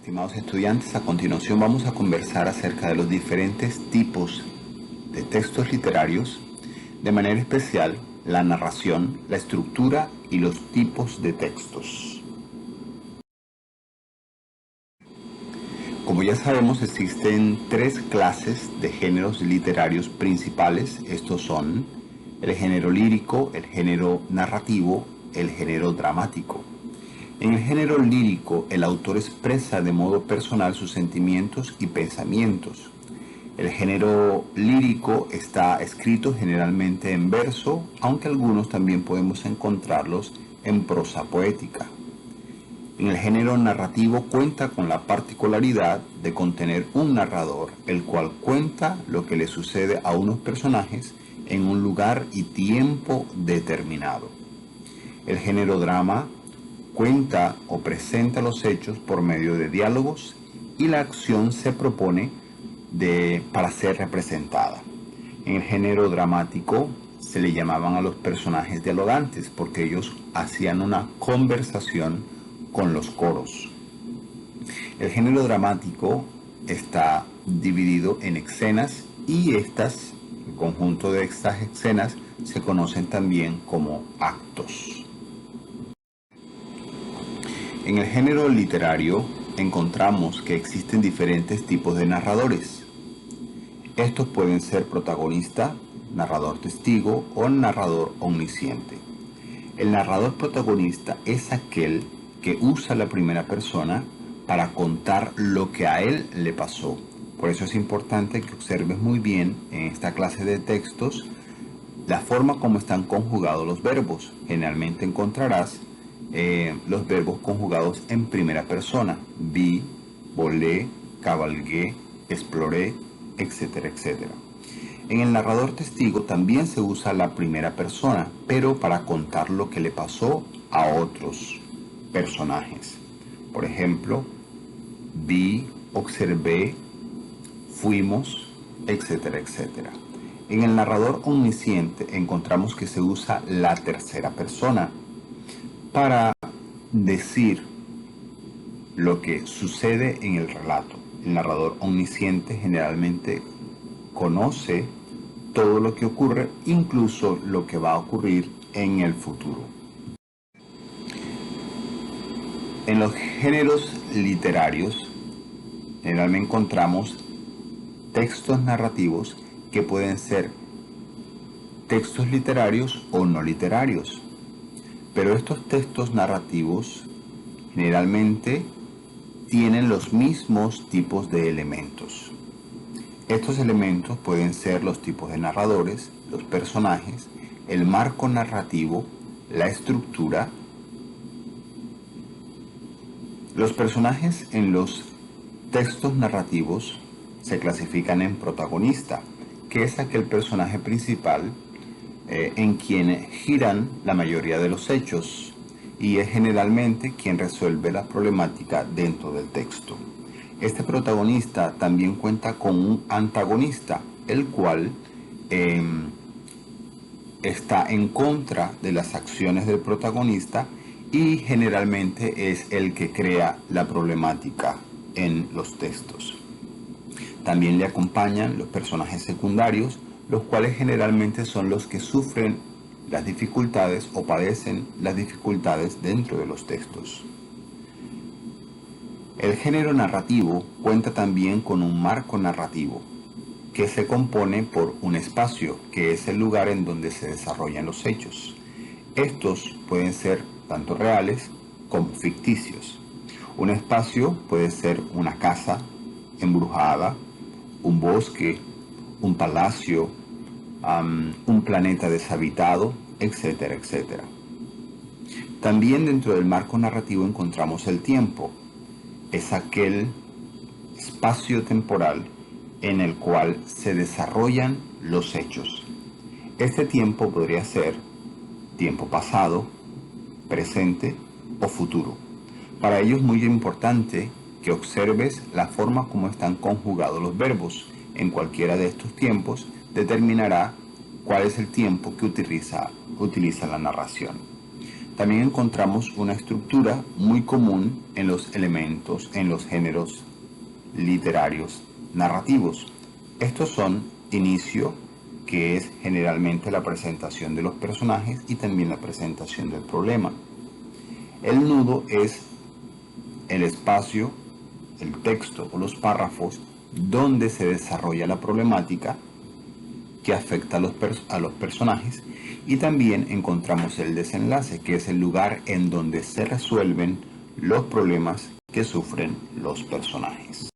Estimados estudiantes, a continuación vamos a conversar acerca de los diferentes tipos de textos literarios, de manera especial la narración, la estructura y los tipos de textos. Como ya sabemos, existen tres clases de géneros literarios principales. Estos son el género lírico, el género narrativo, el género dramático. En el género lírico, el autor expresa de modo personal sus sentimientos y pensamientos. El género lírico está escrito generalmente en verso, aunque algunos también podemos encontrarlos en prosa poética. En el género narrativo cuenta con la particularidad de contener un narrador, el cual cuenta lo que le sucede a unos personajes en un lugar y tiempo determinado. El género drama cuenta o presenta los hechos por medio de diálogos y la acción se propone para ser representada. En el género dramático se le llamaban a los personajes dialogantes porque ellos hacían una conversación con los coros. El género dramático está dividido en escenas y el conjunto de estas escenas se conocen también como actos. En el género literario encontramos que existen diferentes tipos de narradores. Estos pueden ser protagonista, narrador testigo o narrador omnisciente. El narrador protagonista es aquel que usa la primera persona para contar lo que a él le pasó. Por eso es importante que observes muy bien en esta clase de textos la forma como están conjugados los verbos. Generalmente encontrarás los verbos conjugados en primera persona: vi, volé, cabalgué, exploré, etcétera, etcétera. En el narrador testigo también se usa la primera persona, pero para contar lo que le pasó a otros personajes. Por ejemplo, vi, observé, fuimos, etcétera, etcétera. En el narrador omnisciente encontramos que se usa la tercera persona para decir lo que sucede en el relato. El narrador omnisciente generalmente conoce todo lo que ocurre, incluso lo que va a ocurrir en el futuro. En los géneros literarios generalmente encontramos textos narrativos que pueden ser textos literarios o no literarios. Pero estos textos narrativos generalmente tienen los mismos tipos de elementos. Estos elementos pueden ser los tipos de narradores, los personajes, el marco narrativo, la estructura. Los personajes en los textos narrativos se clasifican en protagonista, que es aquel personaje principal en quien giran la mayoría de los hechos y es generalmente quien resuelve la problemática dentro del texto. Este protagonista también cuenta con un antagonista, el cual está en contra de las acciones del protagonista y generalmente es el que crea la problemática en los textos. También le acompañan los personajes secundarios, los cuales generalmente son los que sufren las dificultades o padecen las dificultades dentro de los textos. El género narrativo cuenta también con un marco narrativo, que se compone por un espacio, que es el lugar en donde se desarrollan los hechos. Estos pueden ser tanto reales como ficticios. Un espacio puede ser una casa embrujada, un bosque, un palacio, un planeta deshabitado, etcétera, etcétera. También dentro del marco narrativo encontramos el tiempo. Es aquel espacio temporal en el cual se desarrollan los hechos. Este tiempo podría ser tiempo pasado, presente o futuro. Para ello es muy importante que observes la forma como están conjugados los verbos. En cualquiera de estos tiempos determinará cuál es el tiempo que utiliza la narración. También encontramos una estructura muy común en los elementos, en los géneros literarios narrativos. Estos son inicio, que es generalmente la presentación de los personajes y también la presentación del problema. El nudo es el espacio, el texto o los párrafos donde se desarrolla la problemática que afecta a los personajes, y también encontramos el desenlace, que es el lugar en donde se resuelven los problemas que sufren los personajes.